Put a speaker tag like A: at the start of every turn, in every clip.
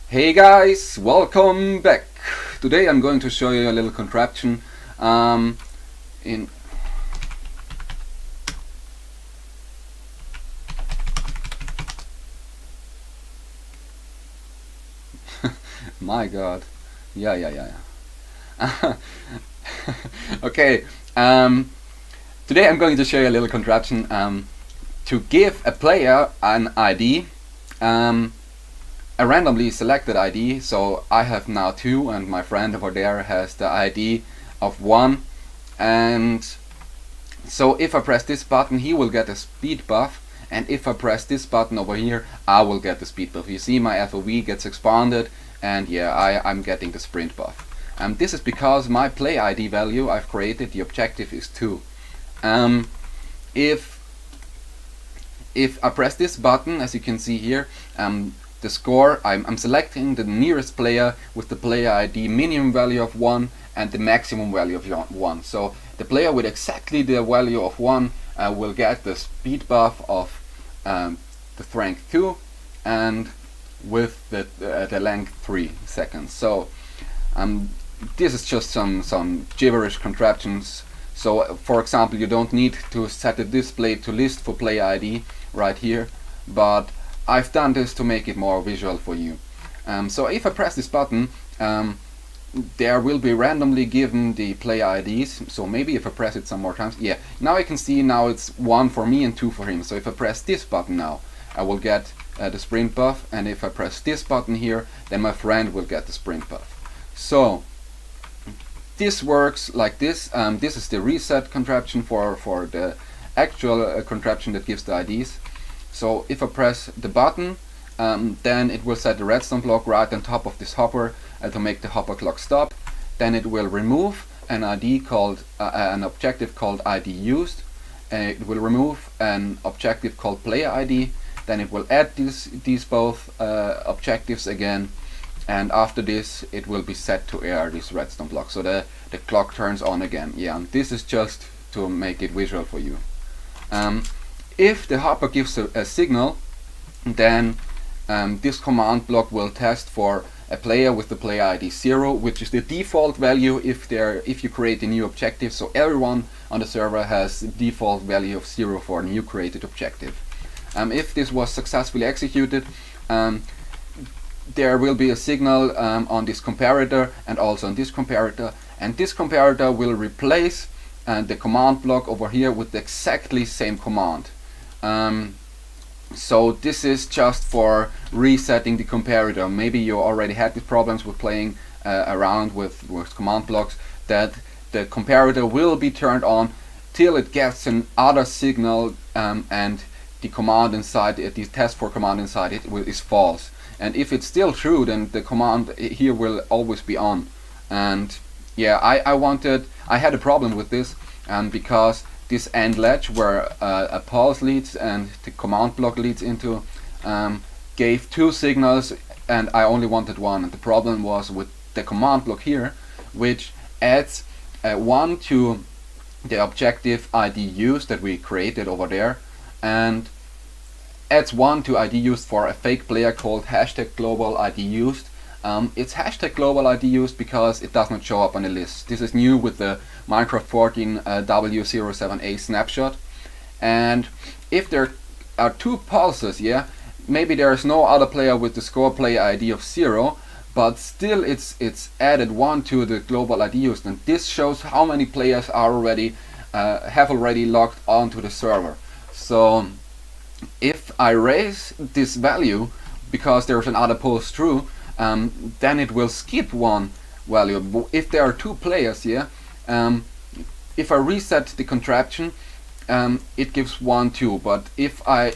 A: Hey guys, welcome back. Today I'm going to show you a little contraption in my god. Yeah. Okay, today I'm going to show you a little contraption to give a player an ID, a randomly selected ID. So I have now 2 and my friend over there has the ID of 1, and so if I press this button he will get a speed buff, and if I press this button over here I will get the speed buff. You see my FOV gets expanded, and yeah, I'm getting the sprint buff. This is because my play ID value I've created, the objective is 2. If I press this button, as you can see here, the score, I'm selecting the nearest player with the player ID minimum value of 1 and the maximum value of 1. So the player with exactly the value of 1 will get the speed buff of the strength 2 and with the length 3 seconds. So this is just some gibberish contraptions. So for example, you don't need to set the display to list for player ID right here, but I've done this to make it more visual for you. So if I press this button, there will be randomly given the player IDs. So maybe if I press it some more times, yeah, now I can see now it's 1 for me and 2 for him. So if I press this button now, I will get the sprint buff, and if I press this button here, then my friend will get the sprint buff. So this works like this. This is the reset contraption for the actual contraption that gives the IDs. So if I press the button, then it will set the redstone block right on top of this hopper to make the hopper clock stop. Then it will remove an ID called an objective called IDused. It will remove an objective called playerID. Then it will add these both objectives again, and after this it will be set to air this redstone block. So the clock turns on again. Yeah, and this is just to make it visual for you. If the hopper gives a signal, then this command block will test for a player with the player ID 0, which is the default value if you create a new objective. So everyone on the server has the default value of 0 for a new created objective. If this was successfully executed, there will be a signal on this comparator and also on this comparator, and this comparator will replace the command block over here with the exactly same command. So this is just for resetting the comparator. Maybe you already had these problems with playing around with command blocks, that the comparator will be turned on till it gets an other signal, and the command inside it, the testfor command inside it is false. And if it's still true, then the command here will always be on. And yeah, I had a problem with this, because this AND latch where a pulse leads and the command block leads into gave 2 signals, and I only wanted 1. And the problem was with the command block here, which adds 1 to the objective IDused that we created over there, and adds 1 to IDused for a fake player called #global_IDused. It's #global_IDused because it does not show up on the list. This is new with the Minecraft 14 W07A snapshot. And if there are 2 pulses, yeah, maybe there is no other player with the score player ID of 0, but still it's added 1 to the global IDused, and this shows how many players are have already logged onto the server. So if I raise this value because there's another pulse through, then it will skip 1 value. But if there are 2 players here, if I reset the contraption, it gives 1, 2. But if I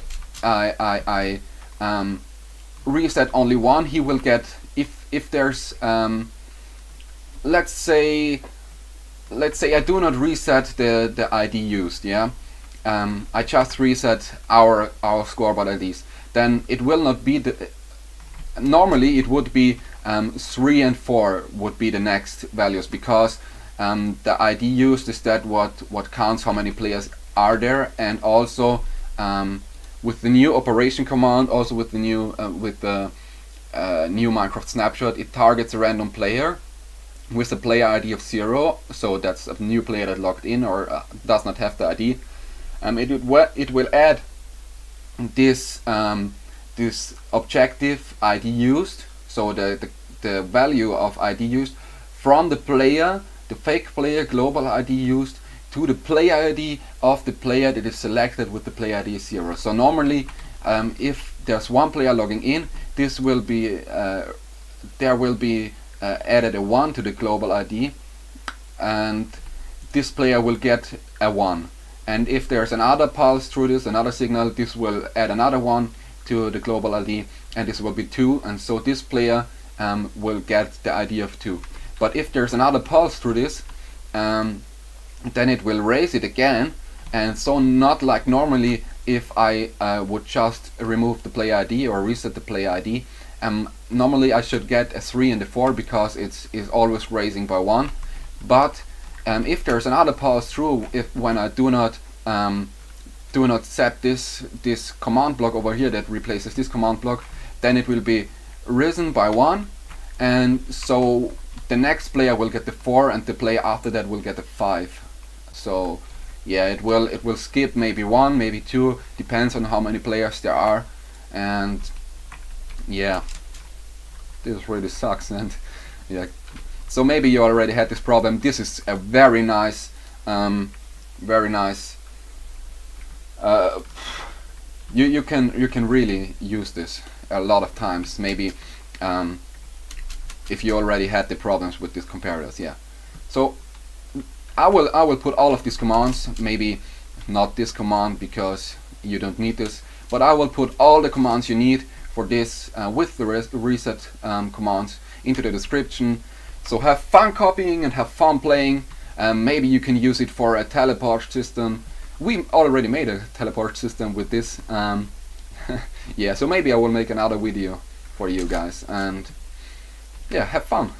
A: reset only 1, he will get, if there's let's say I do not reset the ID used, yeah. I just reset our scoreboard IDs, then it will not be normally it would be 3 and 4 would be the next values, because the ID used is that what counts how many players are there, and also with the new operation command, also with the new with the new Minecraft snapshot, it targets a random player with a player ID of 0, so that's a new player that logged in or does not have the ID. It will add this this objective IDused, so the value of IDused from the player, the fake player global IDused, to the player ID of the player that is selected with the player ID 0. So normally, if there's one player logging in, this will be there will be added a 1 to the global ID, and this player will get a 1. And if there's another pulse through this, another signal, this will add another 1 to the global ID, and this will be 2, and so this player will get the ID of 2. But if there's another pulse through this, then it will raise it again, and so not like normally if I would just remove the player ID or reset the player ID. Normally I should get a 3 and a 4 because it's always raising by 1. But if there's another pulse through, when I do not set this command block over here that replaces this command block, then it will be risen by 1, and so the next player will get the 4 and the player after that will get the 5. So yeah, it will skip maybe 1, maybe 2, depends on how many players there are. And yeah, this really sucks. And yeah, so maybe you already had this problem. This is a very nice you can really use this a lot of times, maybe if you already had the problems with these comparators. Yeah, so I will put all of these commands, maybe not this command because you don't need this, but I will put all the commands you need for this with the reset commands into the description. So have fun copying and have fun playing. Maybe you can use it for a teleport system. We already made a teleport system with this. Yeah, so maybe I will make another video for you guys, and yeah, have fun.